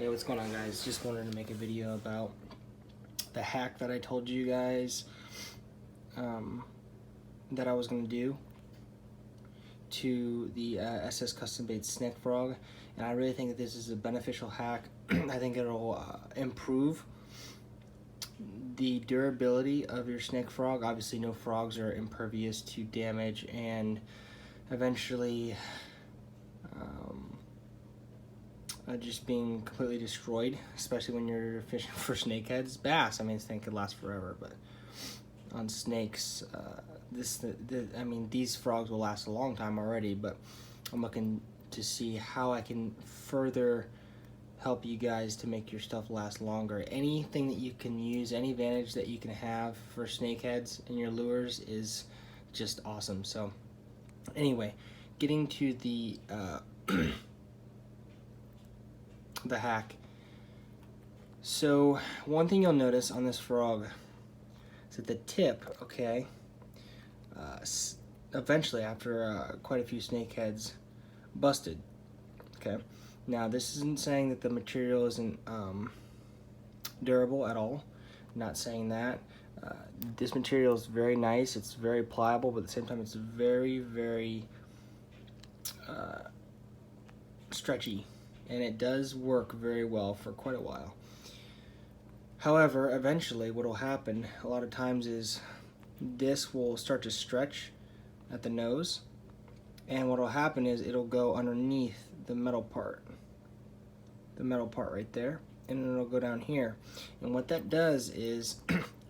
Hey, what's going on, guys? Just wanted to make a video about the hack that I told you guys that I was going to do to the SS Custom Baits Snek Frog, and I really think that this is a beneficial hack. I think it'll improve the durability of your Snek Frog. Obviously, no frogs are impervious to damage, and eventually just being completely destroyed, especially when you're fishing for snakeheads. Bass, I mean, this thing could last forever, but on snakes, I mean, these frogs will last a long time already, but I'm looking to see how I can further help you guys to make your stuff last longer. Anything that you can use, any advantage that you can have for snakeheads in your lures is just awesome. So anyway, getting to the the hack. So one thing you'll notice on this frog is that the tip, okay, eventually after quite a few snakeheads, busted. Okay, now this isn't saying that the material isn't durable at all. I'm not saying that. This material is very nice, it's very pliable, but at the same time it's very stretchy, and it does work very well for quite a while. However, eventually what will happen a lot of times is this will start to stretch at the nose, and what will happen is it'll go underneath the metal part right there, and it'll go down here. And what that does is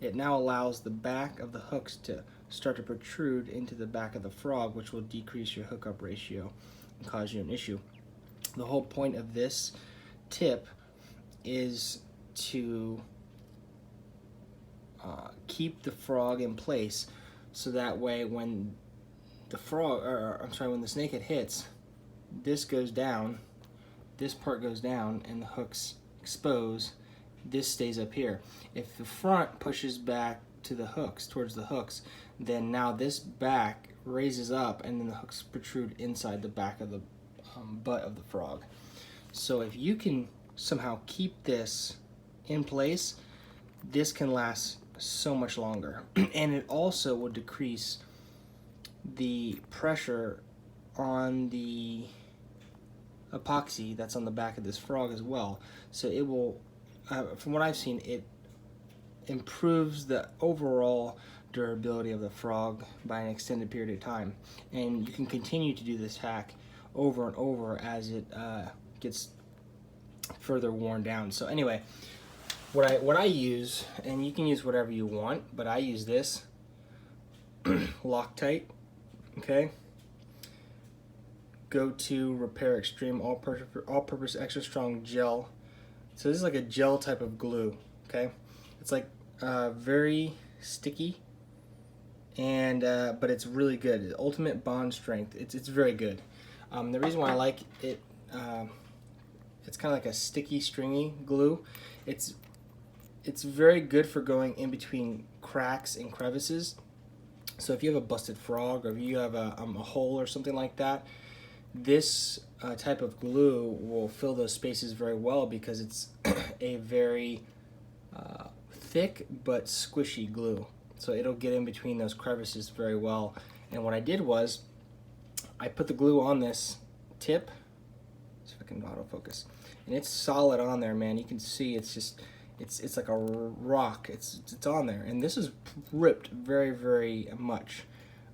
it now allows the back of the hooks to start to protrude into the back of the frog, which will decrease your hookup ratio and cause you an issue. The whole point of this tip is to keep the frog in place, so that way when the frog, when the snakehead hits, this goes down, this part goes down, and the hooks expose. This stays up here. If the front pushes back to the hooks, towards the hooks, then now this back raises up, and then the hooks protrude inside the back of the butt of the frog. So if you can somehow keep this in place, this can last so much longer. And it also will decrease the pressure on the epoxy that's on the back of this frog as well. So it will, from what I've seen, it improves the overall durability of the frog by an extended period of time. And you can continue to do this hack over and over as it gets further worn down. So anyway, what I use, and you can use whatever you want, but I use this Loctite. Okay, go to Repair Extreme all-purpose extra strong gel. So this is like a gel type of glue. Okay, it's like very sticky, and but it's really good. Ultimate bond strength. It's very good. The reason why I like it, it's kind of like a sticky, stringy glue. It's very good for going in between cracks and crevices. So if you have a busted frog, or if you have a hole or something like that, this type of glue will fill those spaces very well, because it's a very thick but squishy glue. So it'll get in between those crevices very well. And what I did was, I put the glue on this tip, see if I can autofocus, and it's solid on there, man. You can see it's just, it's like a rock. It's on there, and this is ripped very much.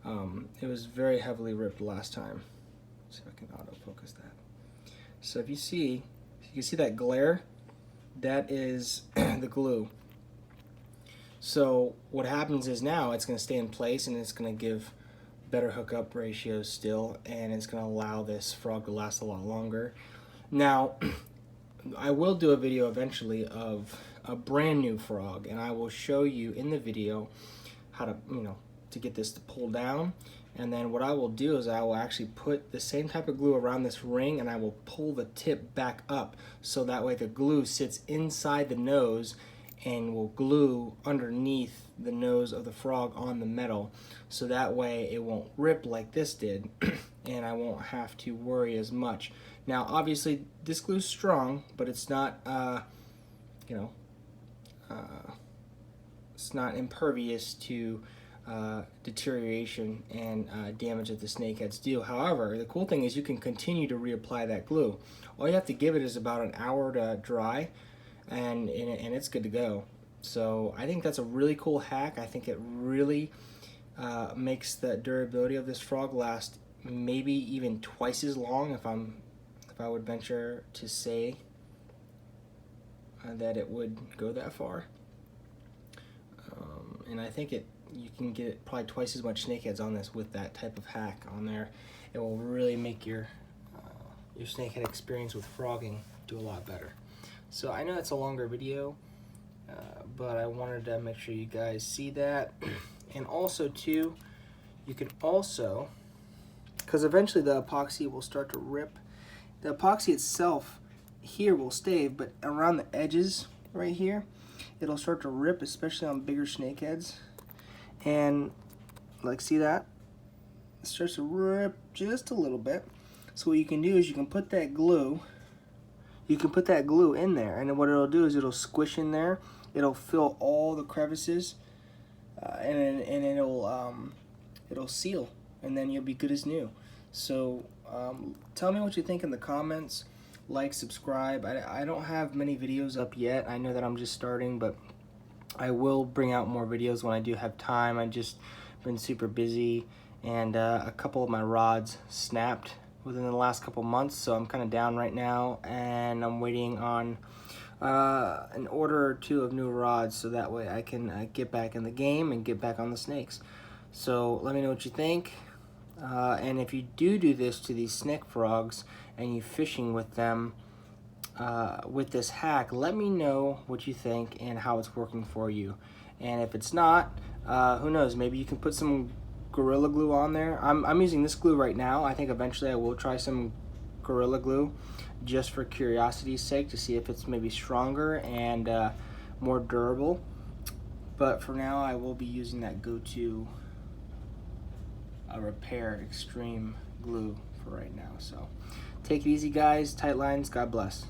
It was very heavily ripped last time. Let's see if I can autofocus that. So if you can see that glare, that is the glue. So what happens is now it's going to stay in place, and it's going to give better hookup ratios still, and it's going to allow this frog to last a lot longer. Now, I will do a video eventually of a brand new frog, and I will show you in the video how to, to get this to pull down. And then what I will do is I will actually put the same type of glue around this ring, and I will pull the tip back up, so that way the glue sits inside the nose and will glue underneath the nose of the frog on the metal, so that way it won't rip like this did. and I won't have to worry as much. Now obviously this glue is strong, but it's not it's not impervious to deterioration and damage that the snakeheads do. However, the cool thing is you can continue to reapply that glue. All you have to give it is about an hour to dry, and it's good to go. So I think that's a really cool hack. I think it really makes the durability of this frog last maybe even twice as long, if I would venture to say that it would go that far. And I think you can get probably twice as much snakeheads on this with that type of hack on there. It will really make your snakehead experience with frogging do a lot better. So I know it's a longer video, but I wanted to make sure you guys see that. And also too, you can also, because eventually the epoxy will start to rip. The epoxy itself here will stay, but around the edges right here, it'll start to rip, especially on bigger snakeheads. And like, see that? It starts to rip just a little bit. So what you can do is you can put that glue in there, and then what it'll do is it'll squish in there. It'll fill all the crevices, and it'll seal, and then you'll be good as new. So tell me what you think in the comments. Like, subscribe. I don't have many videos up yet. I know that I'm just starting, but I will bring out more videos when I do have time. I've just been super busy, and a couple of my rods snapped within the last couple months, so I'm kind of down right now, and I'm waiting on an order or two of new rods, so that way I can get back in the game and get back on the snakes. So let me know what you think. And if you do this to these Snek frogs and you fishing with them with this hack, let me know what you think and how it's working for you. And if it's not, who knows, maybe you can put some Gorilla Glue on there. I'm using this glue right now. I think eventually I will try some Gorilla Glue just for curiosity's sake to see if it's maybe stronger and more durable. But for now I will be using that go-to Repair Extreme glue for right now. So take it easy guys, tight lines, God bless.